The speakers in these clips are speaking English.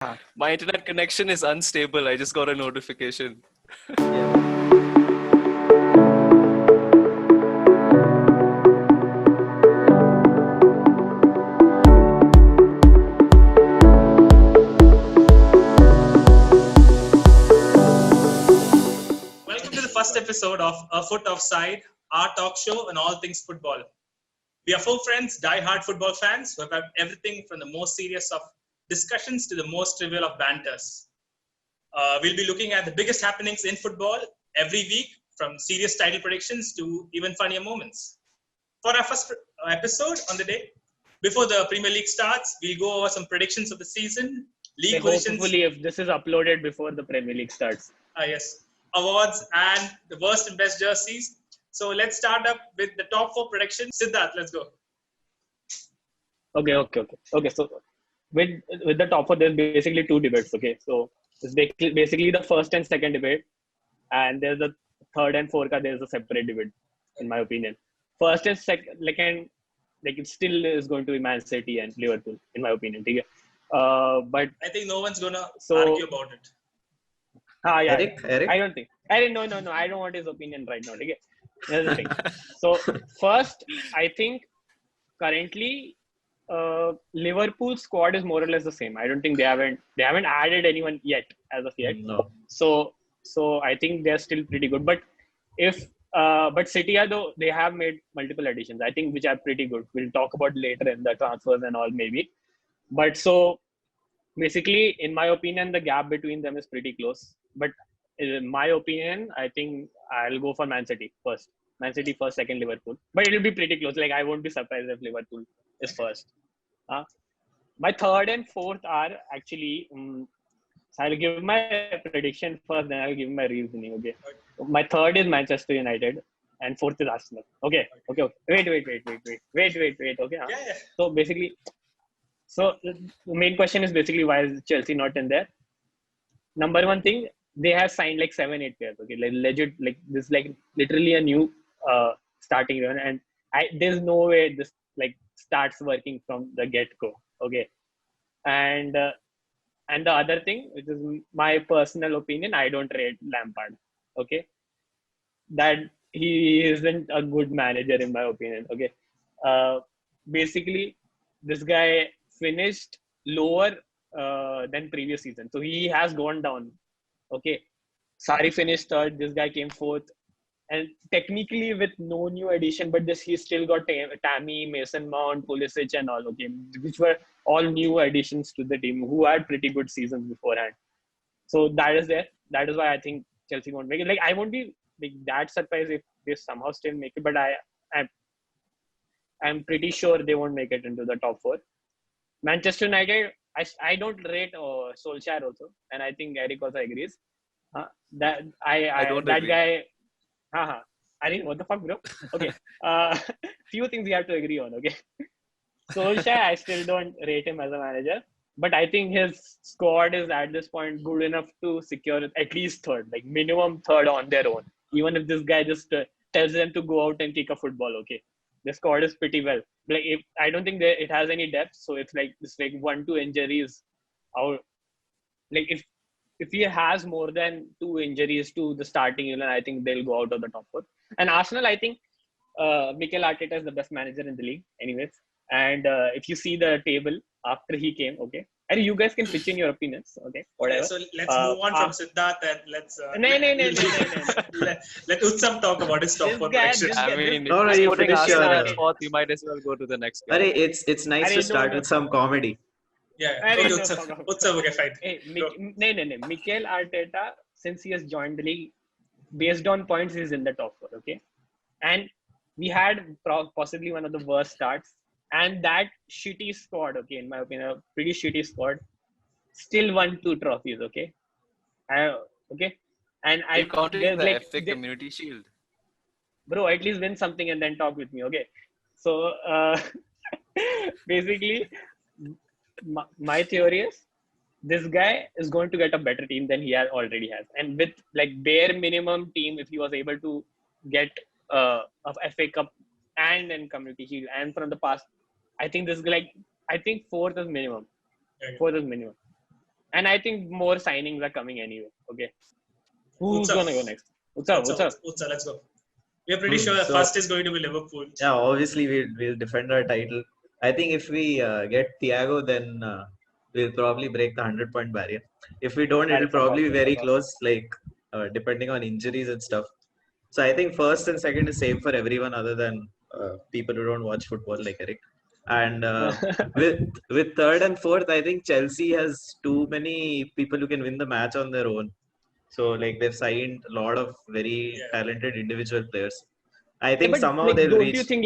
My internet connection is unstable. I just got a notification. Welcome to the first episode of Foot Offside, our talk show on all things football. We are four friends, die-hard football fans who have had everything from the most serious of discussions to the most trivial of banters. We'll be looking at the biggest happenings in football every week, from serious title predictions to even funnier moments. For our first episode on the day, before the Premier League starts, we'll go over some predictions of the season, league positions. Hopefully, if this is uploaded before the Premier League starts. Yes, awards and the worst and best jerseys. So let's start up with the top four predictions. Siddharth, let's go. Okay. So with the top four, there's basically two debates. Okay, so it's basically the first and second debate, and there's the third and fourth. There's a separate debate, in my opinion. First and second, it still is going to be Man City and Liverpool, in my opinion. Okay? But I think no one's gonna argue about it. Eric? I don't think. No. I don't want his opinion right now. Okay? Here's the thing. So first, I think currently Liverpool's squad is more or less the same. I don't think they haven't added anyone yet as of yet. No. So I think they're still pretty good. But but City, though, they have made multiple additions, I think, which are pretty good. We'll talk about later in the transfers and all, maybe. But so basically, in my opinion, the gap between them is pretty close. But in my opinion, I think I'll go for Man City first. Man City first, second Liverpool. But it'll be pretty close. I won't be surprised if Liverpool is first. My third and fourth are actually... so I'll give my prediction first, then I'll give my reasoning. Okay. My third is Manchester United, and fourth is Arsenal. Okay. Wait. Okay. Yeah. So basically, the main question is basically why is Chelsea not in there? Number one thing, they have signed 7-8 players. Okay, legit, this is literally a new starting run, and there's no way this starts working from the get go. Okay, and the other thing, which is my personal opinion, I don't rate Lampard. Okay, that he isn't a good manager in my opinion. Okay, basically, this guy finished lower than previous season, so he has gone down. Okay, Sarri finished third. This guy came fourth, and technically with no new addition, but he still got Tammy, Mason Mount, Pulisic, and all. Okay, which were all new additions to the team who had pretty good seasons beforehand. So that is there. That is why I think Chelsea won't make it. I won't be that surprised if they somehow still make it, but I'm pretty sure they won't make it into the top four. Manchester United, I don't rate Solskjaer also, and I think Eric also agrees. I don't that agree. guy. I think what the fuck, bro? Okay. Few things we have to agree on. Okay. Solskjaer, I still don't rate him as a manager, but I think his squad is at this point good enough to secure at least third, minimum third on their own. Even if this guy just tells them to go out and kick a football, okay, the squad is pretty well. If I don't think it has any depth, so it's 1-2 injuries out. If he has more than 2 injuries to the starting 11, I think they'll go out of the top four. And Arsenal, I think Mikel Arteta is the best manager in the league, anyways. And if you see the table after he came, okay, and you guys can pitch in your opinions, okay, whatever. So let's move on from Siddharth and let's. No. Let Utsav talk about his top four predictions. I mean, No, if you you're putting finish your, Arsenal at fourth, you might as well go to the next guy. it's nice to start with some comedy. Yeah. I Okay, know, Utsav, okay, fine. Hey, Mikel Arteta, since he has joined the league, based on points, he's in the top four, okay? And we had possibly one of the worst starts. And that shitty squad, okay, in my opinion, a pretty shitty squad, still won 2 trophies, okay? Okay? And You're counting the FA they- Community Shield. Bro, at least win something and then talk with me, okay? So, basically, my theory is this guy is going to get a better team than he already has. And with bare minimum team, if he was able to get a FA Cup and then Community Shield and from the past, I think this is I think fourth is minimum. Okay. Fourth is minimum. And I think more signings are coming anyway. Okay. Who's Utsav. gonna go next? Utsav. Utsav, let's go. We're pretty sure the So- first is going to be Liverpool. Yeah, obviously we'll defend our title. I think if we get Thiago, then we'll probably break the 100-point barrier. If we don't, it'll That's probably be very impossible. close, like depending on injuries and stuff. So I think first and second is same for everyone other than people who don't watch football like Eric. And with third and fourth, I think Chelsea has too many people who can win the match on their own. So like they've signed a lot of very Yeah. talented individual players. I Yeah, think but somehow like, they'll don't reach. you think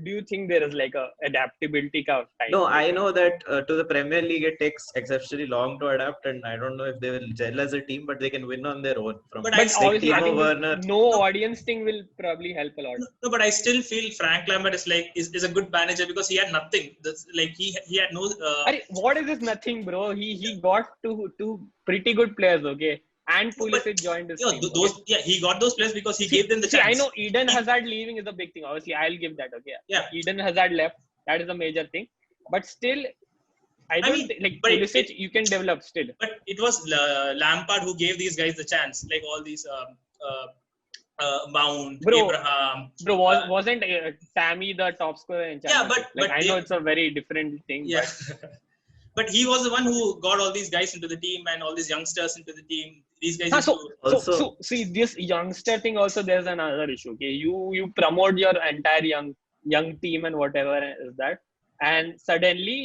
do you think there is like a adaptability kind of time? No, I know that to the Premier League it takes exceptionally long to adapt, and I don't know if they will gel as a team, but they can win on their own. From But But I obviously, I Timo think Werner. no audience thing will probably help a lot. No, but I still feel Frank Lampard is a good manager because he had nothing. Like he had no. Arey, what is this nothing, bro? He got two pretty good players, okay, and Pulisic joined his team. Okay? He got those players because he gave them the See, chance. I know Eden Hazard leaving is a big thing. Obviously, I'll give that. Okay, Yeah. Eden Hazard left. That is a major thing. But still, I don't mean, think, like but Pulisic, you can develop still. But it was Lampard who gave these guys the chance, like all these Mount, Bro, Abraham. Bro, wasn't Tammy the top scorer in Yeah, Champions League? but I know it's a very different thing. Yeah. But But he was the one who got all these guys into the team and all these youngsters into the team. These guys. used to- So see, this youngster thing also, there's another issue. Okay, you promote your entire young team and whatever is that, and suddenly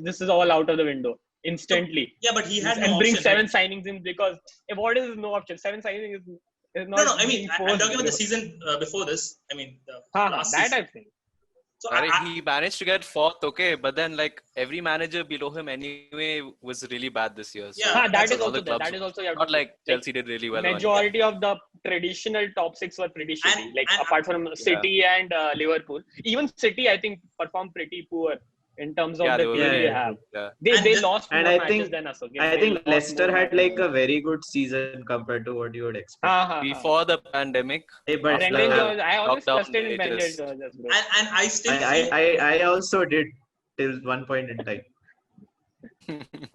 this is all out of the window instantly. Yeah, but he had And no bring option, seven right? signings in because what is no option? Seven signings is not. No. I mean, being I'm forced, talking about the bro. season before this. I mean, the last That season. I think. So He managed to get fourth, okay, but then like every manager below him anyway was really bad this year. So Yeah, That that's is all also the there. clubs That is also you have not to like say. Chelsea did really well. on it. Majority of the traditional top six were pretty shitty. And- Like and- apart from City and Liverpool, even City I think performed pretty poor in terms of Yeah, the they were team really they good. have. Yeah. They And lost and more I matches think- than us. Okay? I They think lost Leicester more had matches like than a us. very good season compared to what you would expect. Before the pandemic, Hey, but Brendan after Jones, I always lockdown, trusted in they Brendan just- Jones, bro. and I still feel, I also did till one point in time.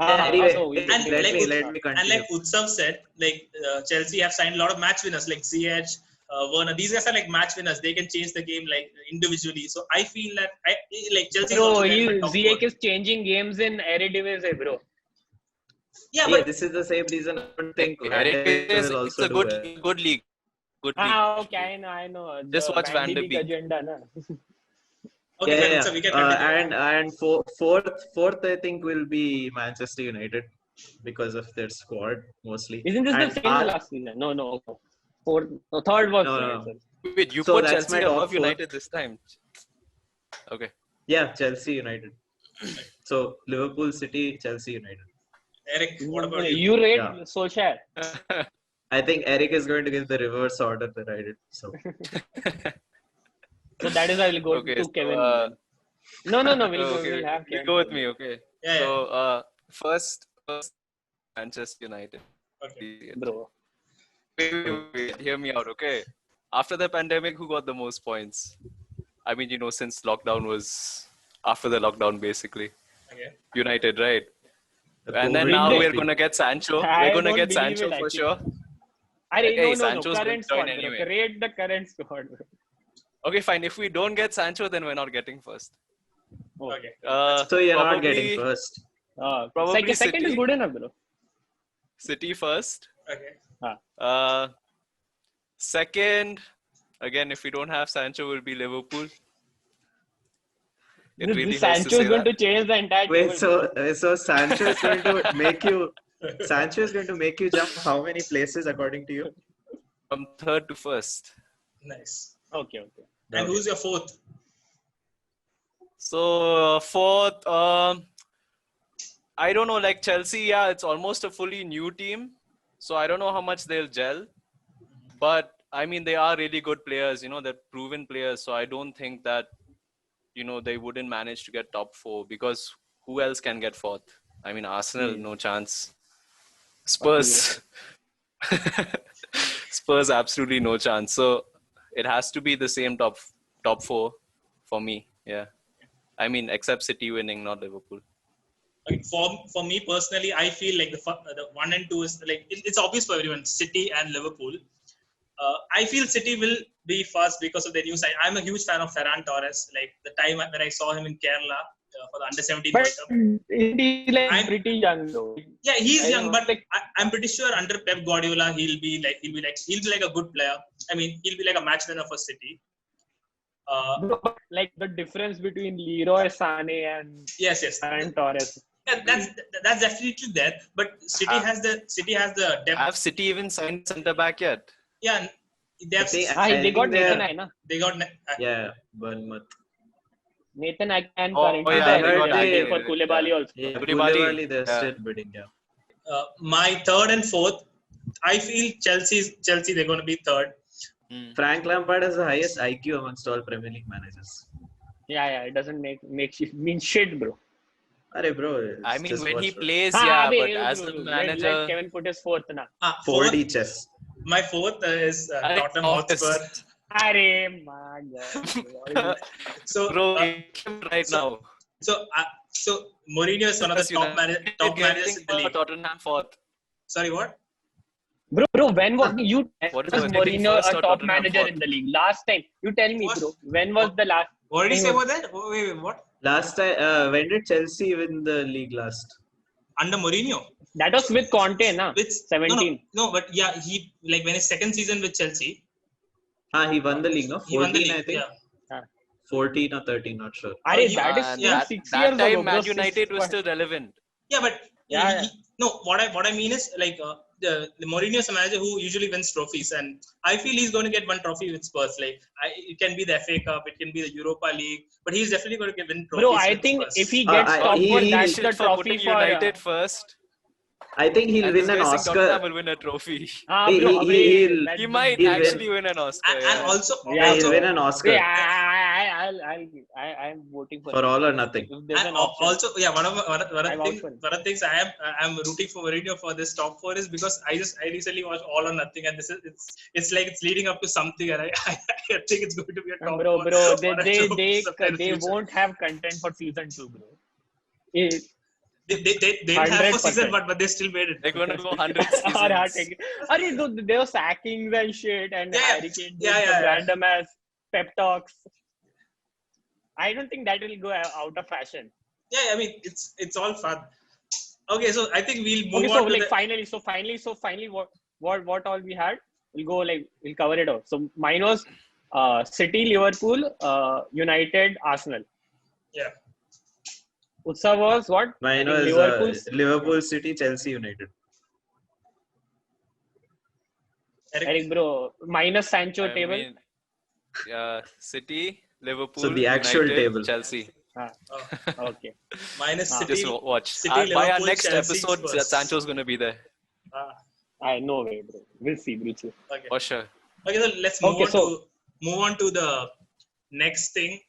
Anyway, Also, we- and let like me and continue. like Utsav said, like Chelsea have signed a lot of match winners like Ziyech, Werner. These guys are like match winners. They can change the game like individually. So I feel that like Chelsea. Bro, Ziyech is changing games in Eredivisie, bro. Yeah, Yeah, but this is the same reason I don't think Van Eric Dijk is will it's also a do good well. good league. Good league. Okay, I know. Just The watch Van der Beek Beek. agenda, na. okay, Yeah, fine, Utsav, we can continue. and fourth I think will be Manchester United because of their squad mostly. Isn't this And the same as last season? No. Fourth, third was No, United. Wait, you So put that's my Chelsea top above four. United this time? Okay. Yeah, Chelsea United. So Liverpool, City, Chelsea United. Eric, what about you? You rate Yeah. Solskjaer. I think Eric is going to give the reverse order that I did. So So that is I will go Okay, to so, Kevin. No. We'll have you Kevin. go with me, okay? Yeah, So first Manchester United. Okay. Bro. Wait, hear me out, okay? After the pandemic, who got the most points? I mean, since lockdown was after the lockdown, basically. Okay. United, right? the And then COVID now Did we're they? gonna get Sancho. I We're gonna don't get believe Sancho it, for actually. sure. Hey, Hey, no. Sancho's Current going to join squad, bro. anyway. Rate the current squad, bro. Okay, fine. If we don't get Sancho, then we're not getting first. Okay. so you're not Probably getting first. Probably Second is City. good enough, bro. City first. Okay. Second, again, if we don't have Sancho, will be Liverpool. It really hurts to Sancho say is going that. to change the entire Wait, table. so Sancho is going to make you. Sancho is going to make you jump how many places according to you? From third to first. Nice. Okay. And who's your fourth? So fourth, I don't know. Like Chelsea, yeah, it's almost a fully new team. So I don't know how much they'll gel. But I mean, they are really good players. They're proven players. So I don't think that they wouldn't manage to get top four because who else can get fourth? I mean, Arsenal, no chance. Spurs, Spurs, absolutely no chance. So it has to be the same top four for me. Yeah, I mean, except City winning, not Liverpool. Okay, for me personally, I feel like the 1 and 2 is like it's obvious for everyone. City and Liverpool. I feel City will be first because of their new side. I'm a huge fan of Ferran Torres. Like the time when I saw him in Kerala for the under-17 But World Cup. isn't he like I'm- pretty young though? Yeah, he's I young, know, but like I'm pretty sure under Pep Guardiola he'll be like a good player. I mean, he'll be like a match winner for City. bro, but like the difference between Leroy Sané and Yes. Ferran Torres. Yeah, that's definitely there. But City has the depth. Have City even signed centre back yet? Yeah, they have. They got Nathan Aye, na? They got. Yeah, Bournemouth. Nathan Aye and Oh, currently yeah, they're they got bidding Ake. for Koulibaly also. Yeah, Koulibaly. Koulibaly, they're Yeah. still bidding. Yeah. My third and fourth, I feel Chelsea. They're going to be third. Frank Lampard has the highest IQ amongst all Premier League managers. Yeah, it doesn't make mean shit, bro. Arey bro, I mean, just when watch he bro. plays, Haan, yeah, abhi, but as bro, a let manager, Kevin put his fourth na. 4D chess. My fourth is Arey, Tottenham Hotspur. Arey, my God. So, bro, kick him right now. so Mourinho is one of the top managers in the league. Tottenham fourth. Sorry, what? Bro, when was you What is was the Mourinho first a or top Tottenham manager fourth? in the league? Last time, you tell me, What? bro. When was the last? What did he say about that? Wait, what? Last time, when did Chelsea win the league last? Under Mourinho. That was with Conte, na? With 17. No, but yeah, he like when his second season with Chelsea, He won the league, no? 14, he won the league. I think. Yeah. 14 or 13, not sure. Arey, he- that is And still yeah, 6 that years time, ago, bro. Man United was still relevant. Yeah, but Yeah. no. What I mean is like the Mourinho is a manager who usually wins trophies, and I feel he's going to get one trophy with Spurs. Like it can be the FA Cup, it can be the Europa League, but he's definitely going to win trophies. Bro, I with think Spurs. if he gets top he- four, he- that's Shit the for trophy putting for. United first. I think he'll And win this an guy saying Oscar. Tottenham will win a trophy. He- Bro, he- wait, he'll- that's He the- might He'll win. actually win an Oscar. and also Yeah, he'll bro. win an Oscar I'm voting for for him. all or nothing. If there's and an option. also yeah one of I'm out for the things I'm rooting for Mourinho for this top four is because I recently watched All or Nothing, and this is it's like it's leading up to something, and I think it's going to be a top Bro, four. they won't have content for season 2, bro. They have for season 1, but they still made it. They're going to go 100 seasons. They were sackings and shit, and Yeah, Harry Kane did yeah, some yeah. random ass pep talks. I don't think that will go out of fashion. Yeah, I mean it's all fun. Okay, so I think we'll move Okay, so on to like the, finally, what all we had, we'll cover it out. So mine was City, Liverpool, United, Arsenal. yeah. Utsav was what? Mine I think was Liverpool, City, Chelsea, United. Eric, bro, minus Sancho I table. mean, City, Liverpool, So the actual United, table. Chelsea. Okay. Minus City. Just watch. City, By our Liverpool, next Chelsea, episode, Spurs. Sancho's going to be there. No way, bro. We'll see. Okay. For sure. Okay, so let's move on to the next thing.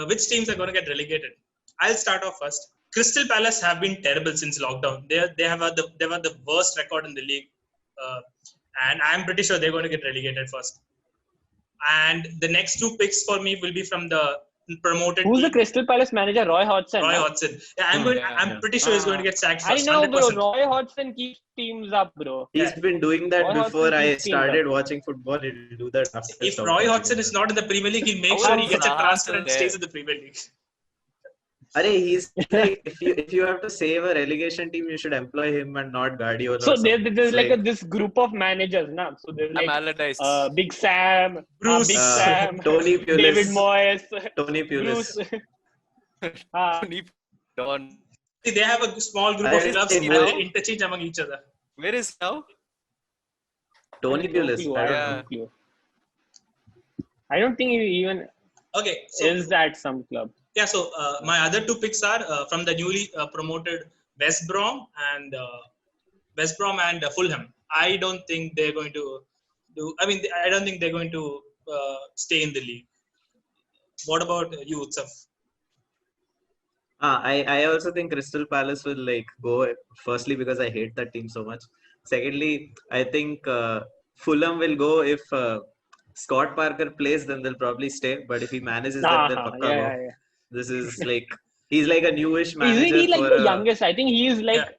Which teams are going to get relegated? I'll start off first. Crystal Palace have been terrible since lockdown. They have the worst record in the league, and I'm pretty sure they're going to get relegated first. And the next two picks for me will be from the promoted. Who's the team, Crystal Palace manager? Roy Hodgson. Roy no? Hodgson. Yeah, I'm Yeah. pretty sure he's going to get sacked I first. know, bro. 100%. Roy Hodgson keeps teams up, bro. He's been doing that Roy before Hodgson I keeps teams started up. watching football. He'll do that after. If stop Roy watching Hodgson is football. not in the Premier League, he'll make How sure he is gets a Arsenal transfer and there? stays in the Premier League. Arey, he's like if you have to save a relegation team, you should employ him and not Guardiola. So or something. there's It's like this group of managers, na? So there's I'm like Allardyce. Big Sam, Bruce, Big Sam, Tony Pulis, David Moyes, Tony Pulis. Bruce. Don. See, they have a small group of I clubs say and now. they interchange among each other. Where is he now? Tony Pulis. No clue, I don't Yeah. know. clue. I don't think he even Okay, so is at some club. yeah, so my other two picks are from the newly promoted West Brom and Fulham. I don't think they're going to do. I mean, I don't think they're going to stay in the league. What about you, Utsav? I also think Crystal Palace will like go firstly because I hate that team so much. Secondly, I think Fulham will go if Scott Parker plays, then they'll probably stay. But if he manages, then they'll pakka go. Yeah. This is like He's like a newish Isn't manager he like for the a. youngest? I think he is like Yeah.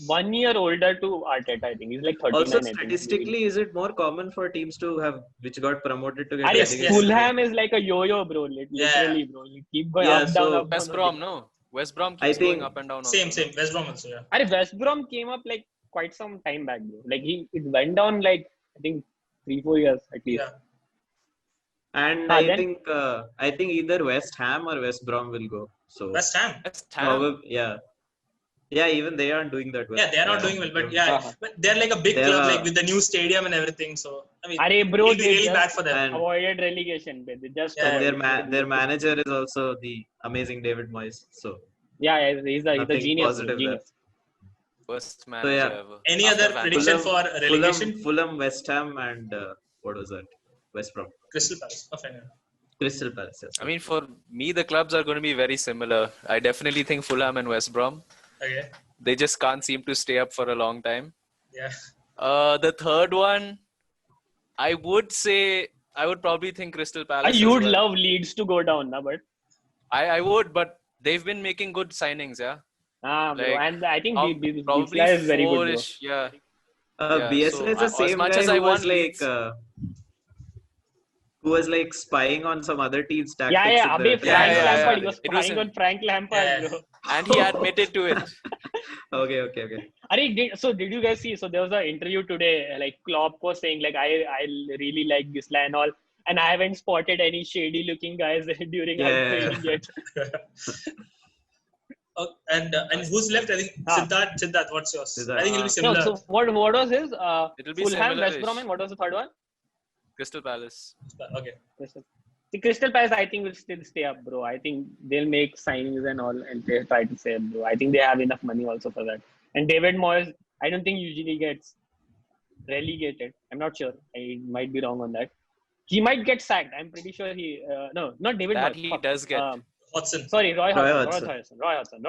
1 year older to Arteta. I think he's like 39. Also, I think. statistically, is it more common for teams to have which got promoted to get Are Yes, relegated? yes. Fulham is like a yo-yo, bro. Literally, Yeah. bro. You keep going Yeah, up, down, so up, down. West Brom, no. West Brom I keeps going think up and down. Same, also, same. West Brom also, yeah. Are West Brom came up like quite some time back, bro. Like it went down like I think 3-4 years at least. Yeah. and Then I think either West Ham or West Brom will go. So West Ham. West Ham. probably yeah, even they aren't doing that well. Yeah, they are not doing well, but yeah, Uh-huh. but they're like a big They have club, a- like with the new stadium and everything. So I mean, Are bro, it'll be they really just bad for them. And avoided relegation. They just Yeah, and avoided their manager is also the amazing David Moyes. So yeah, he's a nothing genius, bro, positive there. genius. Worst manager ever. Any After other Van prediction Gaal. for relegation? Fulham, West Ham, and what was that? West Brom, Crystal Palace. Oh, fine. Crystal Palace. Yes. I mean, for me, the clubs are going to be very similar. I definitely think Fulham and West Brom. Okay. They just can't seem to stay up for a long time. Yeah. The third one, I would probably think Crystal Palace. You as would well. love Leeds to go down, na, but I would, but they've been making good signings, yeah. bro, Like, and I think Probably Bisla is very good, bro. four-ish, yeah. Yeah, BSL so is the as same much guy as I who was want like Leeds- who was like spying on some other team's tactics. Yeah, in the Frank Lampard. He was It was spying him. on Frank Lampard, Yeah. bro. And he admitted to it. Okay. Did you guys see? So there was an interview today. Like Klopp was saying, like I really like Bisla and all, and I haven't spotted any shady looking guys during our Yeah. training yet. And who's left? I think Siddharth, what's yours? Siddharth. I think it'll be No, similar. so what was his? It'll be Fulham, West similar-ish. Brom, and what was the third one? Crystal Palace. Okay. The Crystal Palace, I think, will still stay up, bro. I think they'll make signings and all, and they try to save, bro. I think they have enough money also for that. And David Moyes, I don't think usually gets relegated. I'm not sure. I might be wrong on that. He might get sacked. I'm pretty sure he. No, not David That Moyes. he Fuck. does get. Hodgson. Sorry, Roy Hodgson. Hodgson.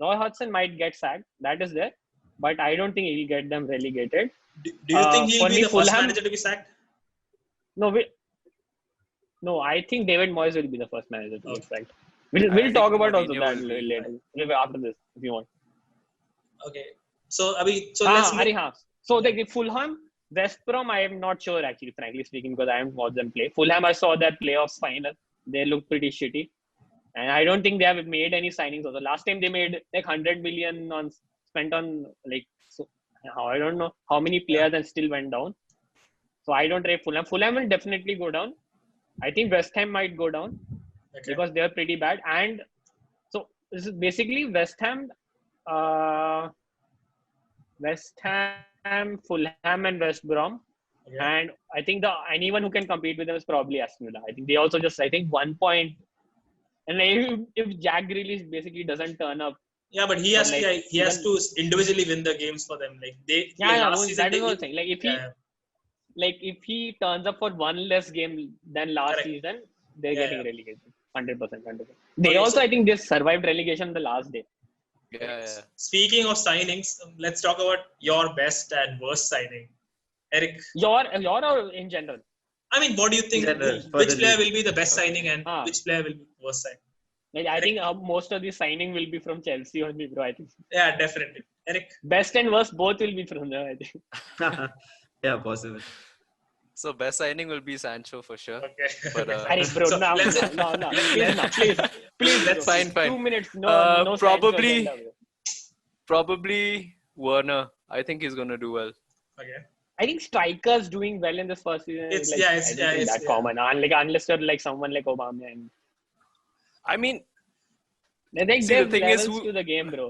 Roy Hodgson might get sacked. That is there, but I don't think he'll get them relegated. Do you think he'll for be me, the first Fulham- manager to be sacked? No, I think David Moyes will be the first manager to get Okay. sacked. We'll think talk about also Mourinho that will be later, maybe after this, if you want. Okay. So let's So the Fulham, West Brom, I am not sure actually, frankly speaking, because I haven't watched them play. Fulham, I saw their playoffs final. They look pretty shitty, and I don't think they have made any signings. Also, last time they made like 100 million spent on like so. I don't know how many players and still went down. So I don't rate Fulham. Fulham will definitely go down. I think West Ham might go down Okay. because they're pretty bad. And so this is basically West Ham, Fulham, and West Brom. Okay. And I think anyone who can compete with them is probably Aston Villa. I think they also just 1 point. And if Jack Grealish basically doesn't turn up, Yeah, but he has But, to he has to individually win the games for them. Like last season that is they, one thing. If he turns up for one less game than last Correct. season, they're Yeah, getting yeah. relegated. 100%. They Okay, also, so- I think, they survived relegation the last day. Yeah. Speaking of signings, let's talk about your best and worst signing. Eric, Your or in general? I mean, what do you think? In general, for Which the player league. will be the best signing and which player will be worst signing? Like, I think most of the signing will be from Chelsea only, bro. I think Yeah, definitely. Eric, best and worst both will be from there. I think. Yeah, possible. So best signing will be Sancho for sure. okay. But, Bro, So, no, let's- please, let's- bro. Fine. 2 minutes, no Sancho probably- agenda, bro. Probably Werner. I think he's gonna do well. Okay. I think strikers doing well in this first season It's- is yeah, I it's- don't yeah, think it's- that yeah. common. Unless you're like someone like Obama. And I mean, I think See, the there's thing is levels to the game, bro.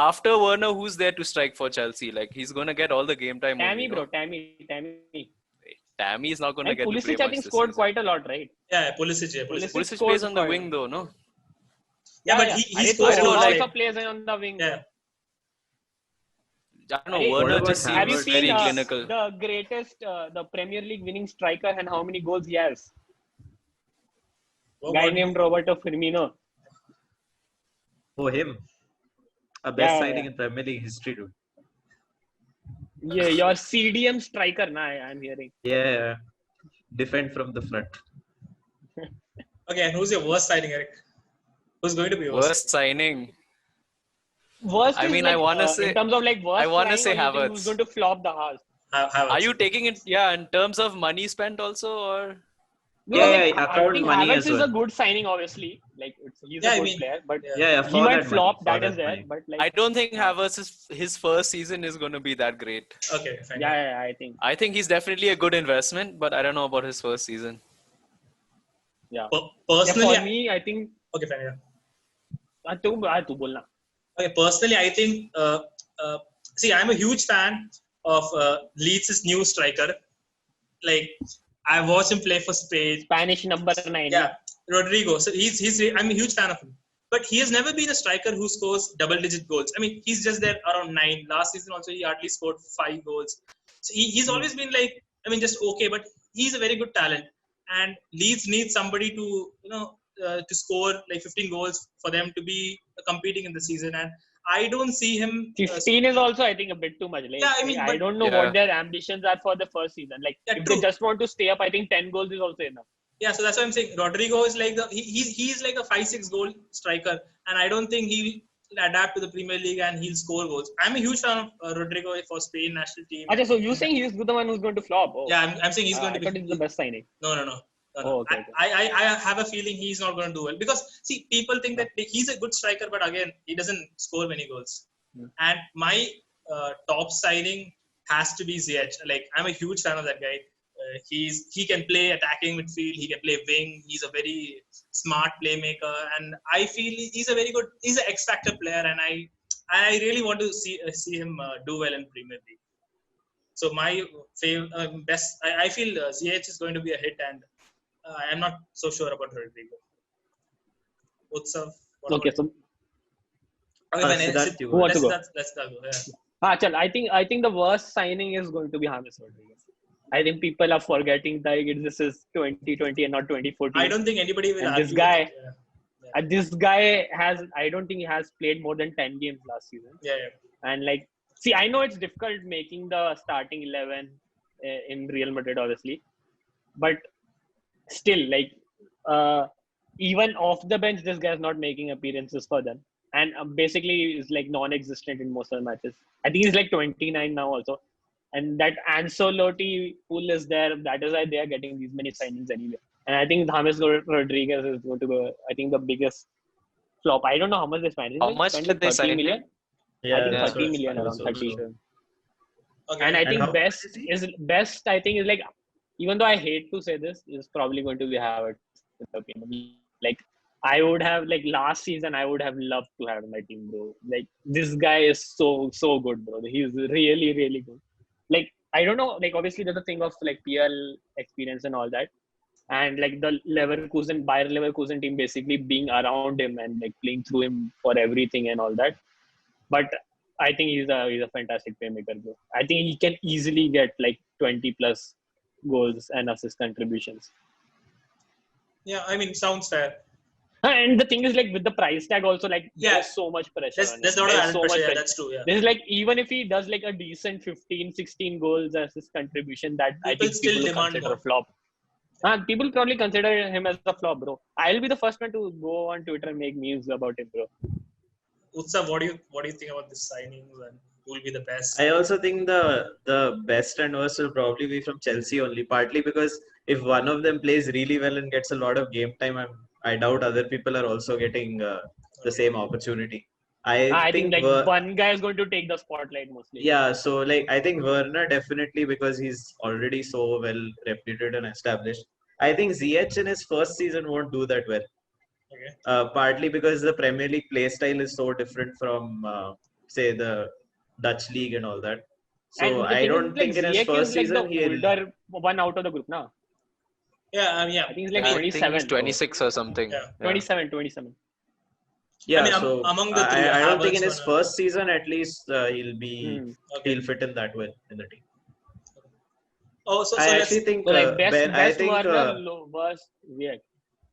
after Werner, who's there to strike for Chelsea? Like he's gonna get all the game time. Tammy, only, bro. no? Tammy. Tammy is not gonna And get to play Pulisic, I much think, this scored season. quite a lot, right? Yeah, Pulisic. Pulisic scored plays on the quite- wing though, no? Yeah, but he Aਰੇ scores I don't know, goals, also like- plays on the wing. Yeah. I don't know. Hey, Werner what just about Have you seems seen very clinical. the greatest, the Premier League winning striker and how many goals he has? What Guy about- named Roberto Firmino. Oh, him. A best Yeah, signing yeah. in Premier League history, dude. Yeah, your CDM striker, I'm hearing. Yeah. Defend from the front. Okay, and who's your worst signing, Eric? Who's going to be Worst signing. Worst I is mean, like I wanna in say, terms of like I worst wanna flying, say or you think who's Havertz. going to flop the house? Are you taking it? Yeah, in terms of money spent also, or No, like Yeah, I account think money Havertz as is a well. good signing, obviously. Like he's Yeah, a I good mean, player, but yeah. Yeah, he for might that money. flop. For That that is there, money. but like I don't think Havertz his first season is going to be that great. Okay, fine. yeah, I think I think he's definitely a good investment, but I don't know about his first season. yeah. Yeah, Personally, for me, I think okay, fine. Yeah. तू बोलना. Okay, personally, I think. Uh, see, I'm a huge fan of Leeds' new striker. Like, I watched him play for Spain. Spanish number 9. Yeah, Rodrigo. So I'm a huge fan of him. But he has never been a striker who scores double-digit goals. I mean, he's just there around 9. Last season also, he hardly scored 5 goals. So he's always been like, I mean, just okay. But he's a very good talent. And Leeds needs somebody to, to score like 15 goals for them to be competing in the season. And I don't see him. 15 is also, I think, a bit too much. Like, Yeah, I mean, I but don't know Yeah. what their ambitions are for the first season. Like, Yeah, if true. they just want to stay up, I think 10 goals is also enough. Yeah, so that's why I'm saying Rodrigo is like he's like a 5-6 goal striker, and I don't think he'll adapt to the Premier League and he'll score goals. I'm a huge fan of Rodrigo for Spain national team. Achha, so you're saying he's the one who's going to flop? Oh. Yeah, I'm saying he's going I to thought be. he's the best signing. No. Oh, okay. I have a feeling he's not going to do well because see, people think that he's a good striker, but again, he doesn't score many goals. And my top signing has to be Ziyech. Like, I'm a huge fan of that guy. He can play attacking midfield. He can play wing. He's a very smart playmaker, and I feel he's an X factor player, and I really want to see him do well in Premier League. So my best, I feel Ziyech is going to be a hit, and I am not so sure about Rodrigo. Utsav, what Okay, about so okay, fine, Siddharth, you who wants to go? let's go. Yeah. Chal, I think the worst signing is going to be James Rodriguez. I think people are forgetting that this is 2020 and not 2014. I don't think anybody will And argue this guy, with it. Yeah. this guy has, I don't think he has played more than 10 games last season. Yeah. And like, see, I know it's difficult making the starting 11 in Real Madrid, obviously, but still, like, even off the bench, this guy's not making appearances for them, and basically is like non-existent in most of the matches. I think he's like 29 now also, and that Ancelotti pool is there. That is why they are getting these many signings anyway. And I think James Rodriguez is going to go. I think the biggest flop. I don't know how much they spent. How much spent did they 30 sign million? him? Yeah, I think Yeah. 30 million, I around was 30. also- Okay. And I think how best much is he? is best. I think is like, even though I hate to say this, is probably going to be Havertz. Like, I would have, like, last season, I would have loved to have my team, bro. Like, this guy is so good, bro. He's really good. Like, I don't know. Like, obviously, there's a thing of like PL experience and all that, and like the Bayer Leverkusen team basically being around him and like playing through him for everything and all that. But I think he's a fantastic playmaker, bro. I think he can easily get like 20 plus goals and assist contributions. Yeah, I mean, sounds fair. And the thing is, like, with the price tag also, like, Yeah. there's so much pressure on him. There's a lot of There's added so pressure. much Yeah, pressure. that's true. Yeah. This is like, even if he does like a decent 15, 16 goals as his contribution, that I People think still people will demand consider more. a flop. People probably consider him as a flop, bro. I'll be the first one to go on Twitter and make memes about him, bro. Utsav, what do you think about this signings and who will be the best? I also think the best and worst will probably be from Chelsea only, partly because if one of them plays really well and gets a lot of game time, I doubt other people are also getting the same opportunity. I think think like one guy is going to take the spotlight mostly. yeah, so like I think Werner definitely, because he's already so well reputed and established. I think Ziyech in his first season won't do that well. Okay. Partly because the Premier League play style is so different from say the Dutch league and all that. So And the I thing don't is, like, think in his Ziyech first is like the season he'll. older one out of the group now. Yeah. I think he's like I 27. think he's 26 or something. Yeah. 27. Yeah, I mean, so among the three, I don't think in Havertz, his Werner. first season at least Hmm. Okay. he'll fit in that well in the team. Oh, so I let's. actually think So like Ben. I best think Werner, worst Ziyech.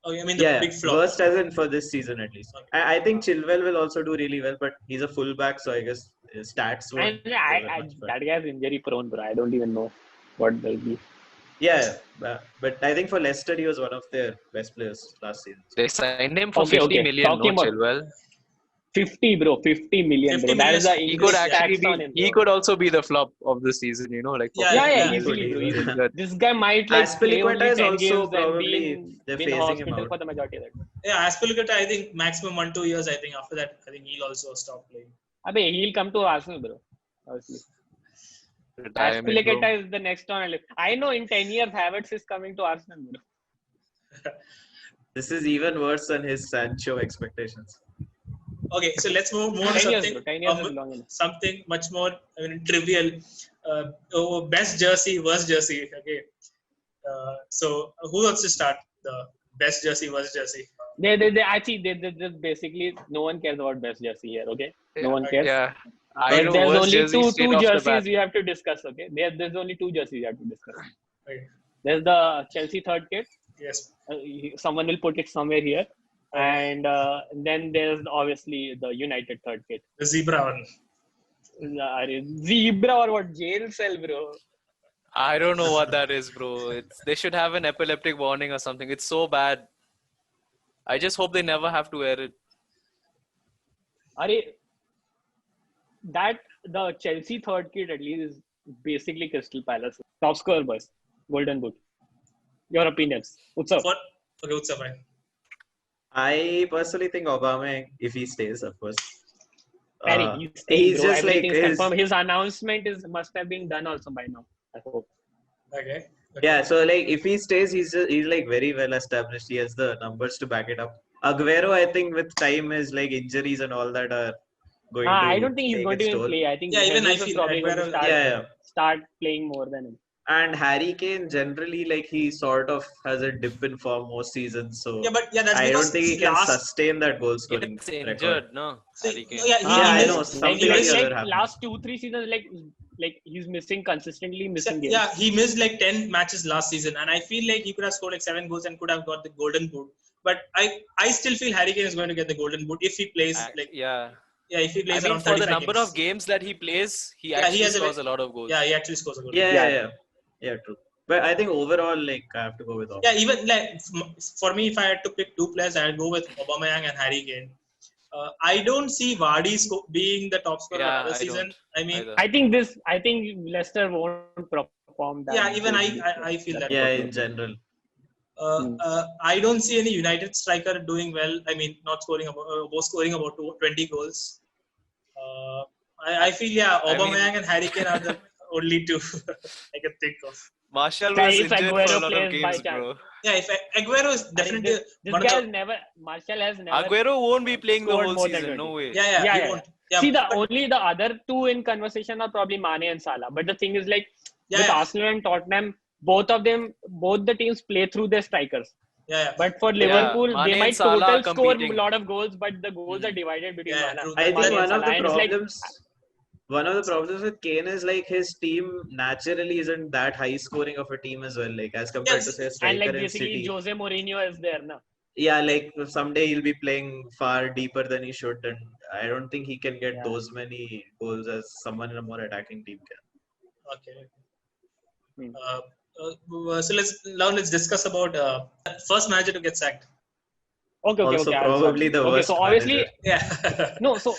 Oh, I mean the yeah, big flop. worst as in for this season at least. Okay. I think Chilwell will also do really well, but he's a fullback, so I guess his stats won't. And that guy's injury prone, bro. I don't even know what they'll be. Yeah, but I think for Leicester, he was one of their best players last season. They signed him for 50 Okay. million, no, Talking about Chilwell. 50, bro. 50 million, 50 bro. That million is the He English could actually tax on be. him, He bro. could also be the flop of the season. Like for Yeah, Yeah, 50 yeah, yeah. million. easily, bro. He He's would. Easily. good. This guy might like play Aspilicueta only is 10 also games and probably they're be in phasing him hospital out. for the majority of it. Yeah, Aspilicueta, I think maximum 1-2 years. I think after that, I think he'll also stop playing. Abey, he'll come to Arsenal, bro. Obviously. Retirement, bro. Aspilicueta is the next on. I know in 10 years, Havertz is coming to Arsenal, bro. This is even worse than his Sancho expectations. Okay, so let's move on to 10 years, something bro. 10 years is long enough. something much more trivial. Best jersey, worst jersey. Okay. So who wants to start the best jersey, worst jersey? They just basically, no one cares about best jersey here, okay? No one cares. Yeah. I know There's worst only jersey straight two off the jerseys bat. we have to discuss, okay? There's only two jerseys we have to discuss. Okay. There's the Chelsea third kit. Yes. Someone will put it somewhere here. Okay. And then there's obviously the United third kit. The zebra one. Zebra or what? Jail cell, bro. I don't know what that is, bro. They should have an epileptic warning or something. It's so bad. I just hope they never have to wear it. The Chelsea third kit at least is basically Crystal Palace. Top scorer, boys. Golden Boot. Your opinions. Utsav. Okay, Utsav, fine. I personally think Obama, if he stays, of course. He's just like confirmed. His announcement must have been done also by now. I hope. Okay. Yeah, so like if he stays, he's like very well established. He has the numbers to back it up. Aguero, I think with time, his like injuries and all that are going to. I don't think he's going to its even toll. play. I think even I Jesus is feel probably going to Aguero- start playing more than him. And Harry Kane generally like he sort of has a dip in form most seasons. So that's I because don't think he can sustain that goal scoring Gets injured, record. no? So, Harry Kane. I know something like other happened. last 2-3 seasons, like he's consistently missing games. Yeah, he missed like 10 matches last season, and I feel like he could have scored like 7 goals and could have got the Golden Boot. But I still feel Harry Kane is going to get the Golden Boot if he plays if he plays around 35 for the number games. of games that he plays, he scores a lot of goals. Yeah, he actually scores a goal. Yeah, true. But I think overall, like I have to go with Obama. Yeah, even like for me, if I had to pick 2 players, I'd go with Aubameyang and Harry Kane. I don't see Vardy being the top scorer of the season. I think Leicester won't perform that. Yeah, even I feel that. Yeah, in general. I don't see any United striker doing well. I mean, not scoring scoring about 20 goals. I feel Aubameyang and Harry Kane are the only 2 I can think of. Martial was injured for a lot of games, bro. Yeah, if Aguero is definitely Martial has never. Aguero won't be playing the whole season. No way. Yeah. Won't. See, only the other 2 in conversation are probably Mane and Salah. But the thing is, like with Arsenal and Tottenham, both the teams play through their strikers. Yeah. But for Liverpool, Mane they might Salah total score competing. a lot of goals, but the goals are divided between Yeah, Mane. I think one of the problems with Kane is like his team naturally isn't that high scoring of a team as well, like as compared to say a striker and like in basically City. Jose Mourinho is there now. Yeah, like someday he'll be playing far deeper than he should, and I don't think he can get those many goals as someone in a more attacking team can. Okay. So let's discuss about first manager to get sacked. Okay. Probably the worst. So obviously, Yeah. no. So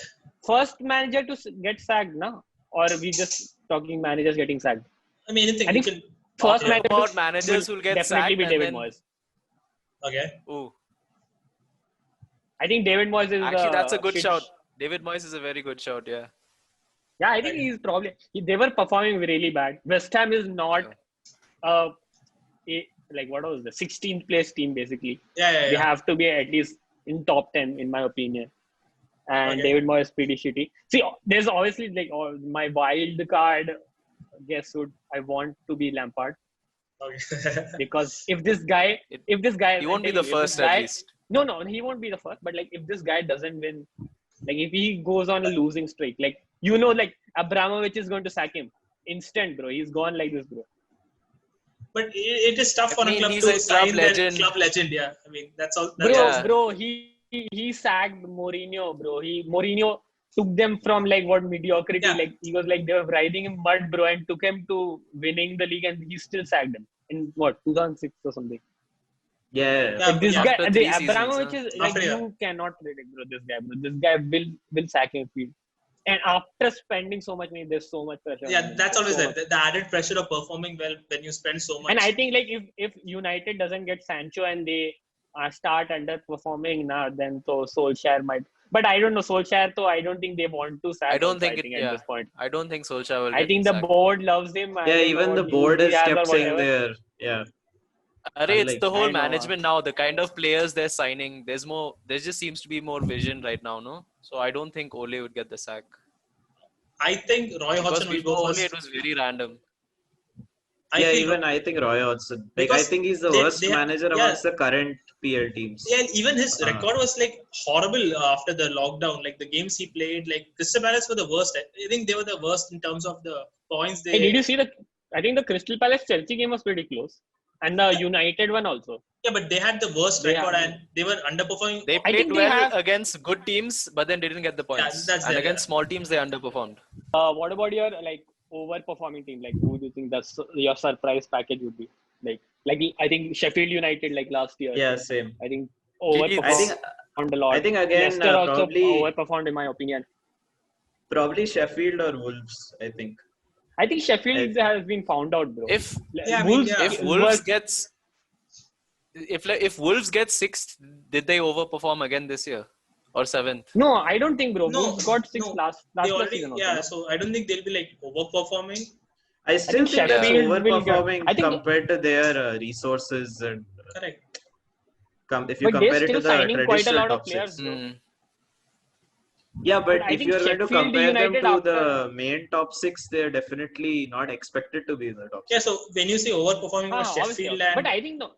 first manager to get sacked, now, or are we just talking managers getting sacked? I mean, anything. I think first manager about managers will get definitely sacked be David and then... Moyes. Okay. Ooh. I think David Moyes is actually that's a good shout. David Moyes is a very good shout. Yeah. Yeah, I think he's probably. They were performing really bad. West Ham is not like what was the 16th place team basically. Yeah. They have to be at least in top 10 in my opinion. And David Moyes is pretty shitty. See, there's obviously like my wild card. Guess who I want to be Lampard. Okay. Because if this guy, he won't be the first at least. No, he won't be the first. But like, if this guy doesn't win, like if he goes on a losing streak, like like Abramovich is going to sack him instant, bro. He's gone like this, bro. But it is tough for a club to sign their club legend. Yeah, I mean that's all. Bro, he sacked Mourinho, bro. Mourinho took them from like what mediocrity. Yeah. Like he was like they were riding in mud, bro, and took him to winning the league, and he still sacked him. in what 2006 or something. Yeah. Like this guy, After the 3 seasons, Abramovich huh? is like After, yeah. you cannot predict, bro. This guy will sack him. And after spending so much money, there's so much pressure on Yeah, him. that's There's always so that. much. The added pressure of performing well when you spend so much. And I think like if United doesn't get Sancho and they start underperforming now, then so Solskjaer might. But I don't know Solskjaer, though I don't think they want to sack. I don't Also, think I it. think at Yeah, this point, I don't think Solskjaer will I get think the sacked. board loves him. I Yeah, don't know even what the news board he has has kept or saying whatever. they're, yeah. It's the Unlike, whole I know. management now. The kind of players they're signing. There's more. There just seems to be more vision right now, no? So I don't think Ole would get the sack I think Roy because Hodgson will go before Ole it first. was very random. I yeah, feel even I think Roy Hodgson. Like, I because think he's the they, worst they manager yeah, amongst the current PL teams. yeah, even his Uh, record was like horrible after the lockdown. Like the games he played, like Crystal Palace were the worst. I think they were the worst in terms of the points Hey, they. did you see the? I think the Crystal Palace Chelsea game was pretty close, and the United one also. Yeah, but they had the worst They record have. and they were underperforming. They I played think they well have. against good teams, but then didn't get the Yeah, points. that's And there. against Yeah. small teams, they underperformed. What about your like overperforming team? Like who do you think that's your surprise package would be? Like I think Sheffield United like last year. yeah, same. I think Leeds. I think, overperformed a lot. I think again, Leicester also probably overperformed in my opinion. Sheffield or Wolves, I think. I think I, Sheffield has been found out, bro. If Yeah, I mean, Wolves yeah. if Wolves was gets if Wolves get sixth, did they overperform again this year or seventh? no, I don't think, bro. No, Wolves got six no, last they already. season also. Yeah, No? so I don't think they'll be like overperforming. I I still think think that's Sheffield will get. overperforming I think, compared to their resources and Correct. if you but they're compare it to still the signing quite a traditional lot of top players, six. bro. Hmm. Yeah, But but I if think you are going to Sheffield compare them United to after. the main top six, they're definitely not expected to be in the top Yeah, six. so when you say overperforming was Obviously, Sheffield but and I think no.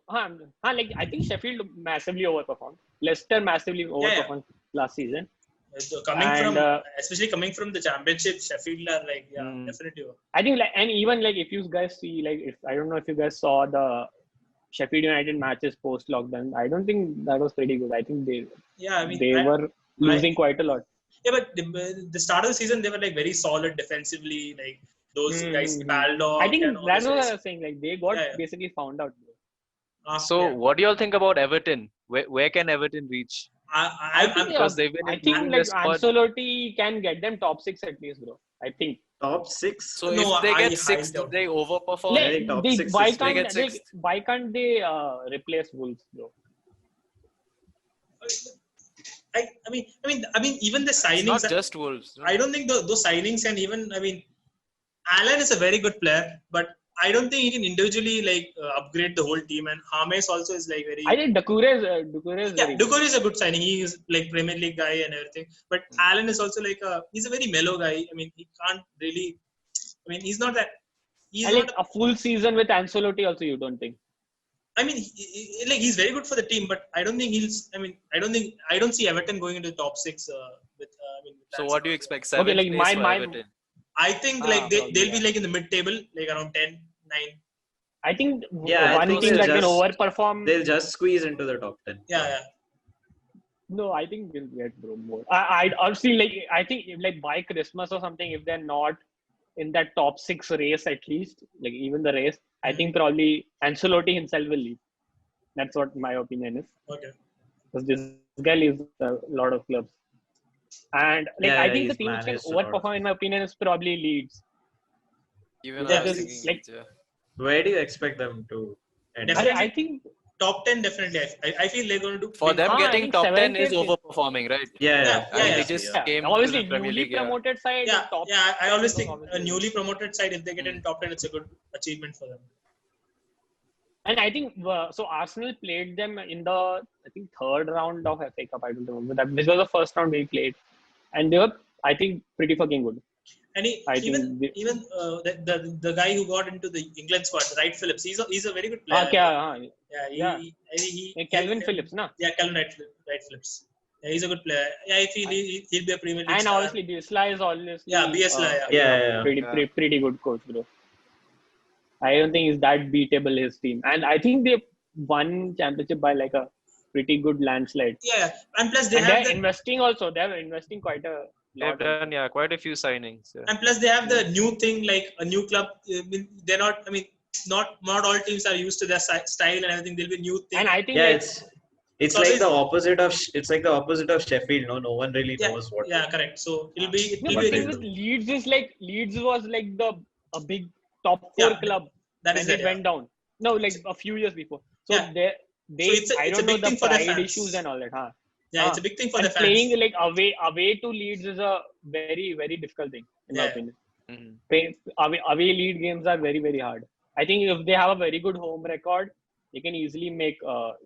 Like I think Sheffield massively overperformed. Leicester massively yeah, overperformed last season, coming and from especially coming from the championship, Sheffield are like Hmm. definitely. I think like and even like if you guys see like if I don't know if you guys saw the Sheffield United matches post lockdown, I don't think that was pretty good. I think Yeah, I mean, they were losing quite a lot. yeah, but the start of the season they were like very solid defensively, like those guys Mm-hmm. Baldock I think and all that's those what I guys. was saying. Like they got Yeah, yeah. basically found out. Bro. So Yeah. what do y'all think about Everton? Where can Everton reach? I think Because they've been I improving think their like squad. Ancelotti can get them top six at least, bro. I think. Top six? So No, if they I get highly sixth, doubt they it. overperform. I think top six is They get sixth. why can't they replace Wolves, bro? I mean, even the It's signings. not just Wolves. No? I don't think those signings and even I mean, Alan is a very good player, but I don't think he can individually like upgrade the whole team. And James also is like very. I think Doucouré is Yeah, very good. Ducour is a good signing. He is like Premier League guy and everything. But Alan is also like he's a very mellow guy. I mean, he can't really. I mean, he's not that. He's And not. like a full season with Ancelotti also, you don't think? I mean, like he's very good for the team, but I don't think he'll. I mean, I don't see Everton going into the top six with. I mean, with So what do you Ancelotti. expect? Seventh like place for my Everton. I think like probably, they'll be yeah. like in the mid-table, like around 10, 9. I think Yeah, I one think team they'll that can just overperform. they'll just squeeze into the top 10. Yeah, yeah. No, I think we'll get bro more. I honestly like. I think if, like by Christmas or something, if they're not in that top six race at least, like even the race, I think probably Ancelotti himself will leave. That's what my opinion is. Okay. Because this guy leaves a lot of clubs, and like Yeah, I yeah, think the he's team which can managed a lot of overperform, in my opinion, is probably Leeds. Even Yeah, I was Because thinking, like yeah. Where do you expect them to end up? Definitely. I think Top 10, definitely. I feel they're going to do. For them, I getting think top 10 seventh, is eighth is overperforming, right? Yeah, Yeah, I mean, they obviously, just yeah. came to obviously the Premier newly League. Yeah. promoted side. Yeah, top yeah. I always 10 think was a obviously newly promoted side, if they get in top 10, it's a good achievement for them. And I think so. Arsenal played them in the third round of FA Cup. I don't remember that. This was the first round we played, and they were I think pretty fucking good. And I even think the guy who got into the England squad, Wright Phillips, he's a very good player. Yeah, Calvin Phillips, na? Yeah, Calvin Wright Phillips. Yeah, he's a good player. Yeah, I feel he'll be a Premier League And star. obviously Bielsa is always Bielsa, Yeah. pretty good coach, bro. I don't think he's that beatable his team, and I think they won championship by like a pretty good landslide. Yeah, and plus They're investing also. They're investing quite a They've lot. done quite a few signings. Yeah. and plus they have the new thing like a new club. I mean, they're not. I mean, not all teams are used to their style and everything. There'll be new things. And I think Yeah, like, it's So like always- the opposite of Sheffield. No one really yeah, knows what. yeah, correct. So it'll be no, what but they thing with do. Leeds is like Leeds was like a big top 4 Yeah, club that when is it there. went down. No, like a few years before. So Yeah. they So it's I a don't know big the thing for their pride fans. issues and all that. Huh? Yeah, it's a big thing for And the fans. playing like away to Leeds is a very very difficult thing in my Yeah. opinion. Mhm. Away lead games are very very hard. I think if they have a very good home record, they can easily make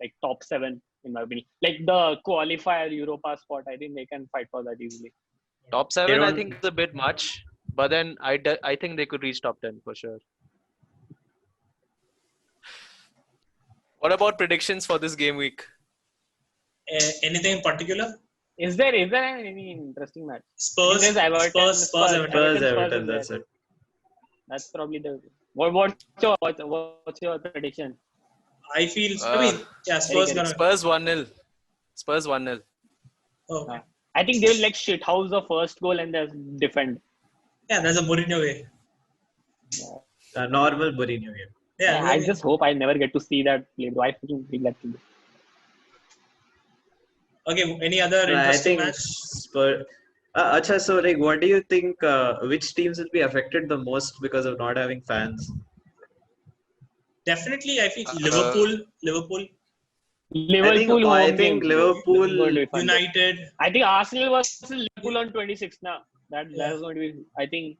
like top 7 in my opinion. Like the qualifier Europa spot, I think they can fight for that easily. Top They 7, I don't. think, is a bit much, but then I think they could reach top 10 for sure. What about predictions for this game week? Anything in particular? Is there any interesting match? Spurs, There's Everton, Spurs, Everton. Spurs, Spurs Everton. is there. That's it. That's probably the what's your prediction? I feel. I Uh, mean, yeah, Spurs Eric, gonna. Spurs 1-0. Spurs 1-0. Oh, okay. I think they'll like shit house the first goal and then defend. Yeah, that's a Mourinho way. A normal Mourinho game. Yeah, I just hope I never get to see that play. Do I fucking feel that thing? Okay, any other I interesting think match? Spurs. Acha, so like, what do you think? Which teams will be affected the most because of not having fans? Definitely, I feel Uh, Liverpool, Liverpool I home think games Liverpool. is going to be fun. United. I think Arsenal versus Liverpool on 26th now. That Yeah. is going to be, I think,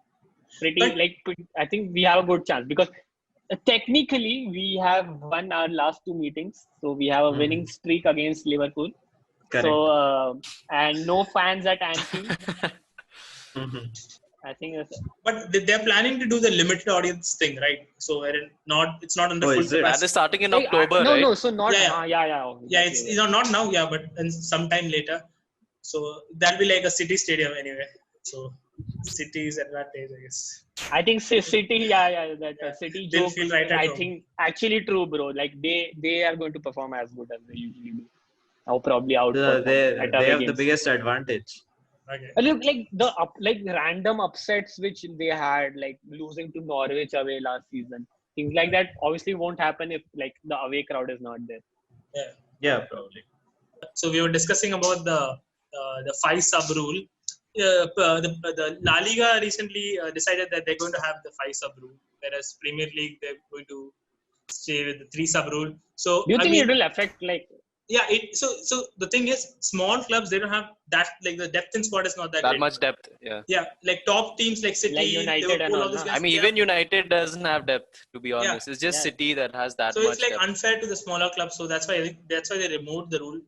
pretty But- I think we have a good chance because technically we have won our last 2 meetings, so we have a winning streak against Liverpool. Correct. So and no fans at Anfield. Mhm. I think But they're planning to do the limited audience thing, right? So it's not under Oh, full is it? that capacity. is starting in like, October, no, right? no, so not Yeah, yeah. Yeah, Exactly, it's not now, yeah, but sometime later. So that'll be like a city stadium anyway. So city's advantage, I guess. I think City, that Yeah, City they'll joke. feel right at I home. think actually true, bro. Like they are going to perform as good as they usually do. Now probably out They at they away have the games. biggest advantage. Okay. Look, like like random upsets which they had, like losing to Norwich away last season. Things like that obviously won't happen if like the away crowd is not there. Yeah. Yeah, probably. So we were discussing about the 5-sub rule. The La Liga recently decided that they're going to have the 5-sub rule, whereas Premier League they're going to stay with the 3-sub rule. So Do you I think mean, it will affect like? yeah. So the thing is, small clubs they don't have that, like the depth in squad is not that That great. much depth, yeah. Yeah, like top teams like City, Like United and Liverpool, all, all those huh? guys. I mean, they even have- United doesn't have depth, to be honest. It's just Yeah. City that has that so much it's like depth. unfair to the smaller clubs. So that's why they removed the rule.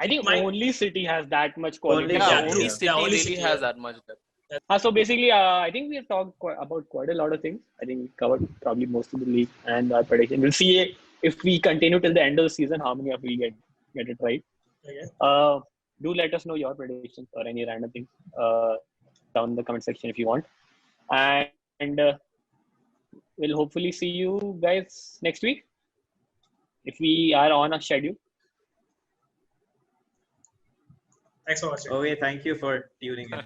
I think might- only City has that much quality. Only Yeah, City, only yeah. City only really City, has yeah. that much depth. So basically, I think we have talked about quite a lot of things. I think we covered probably most of the league and our prediction. We'll see if we continue till the end of the season, how many of we get it right. Okay. Do let us know your predictions or any random things down in the comment section if you want. And we'll hopefully see you guys next week if we are on a schedule. Thanks for watching. Okay, thank you for tuning in.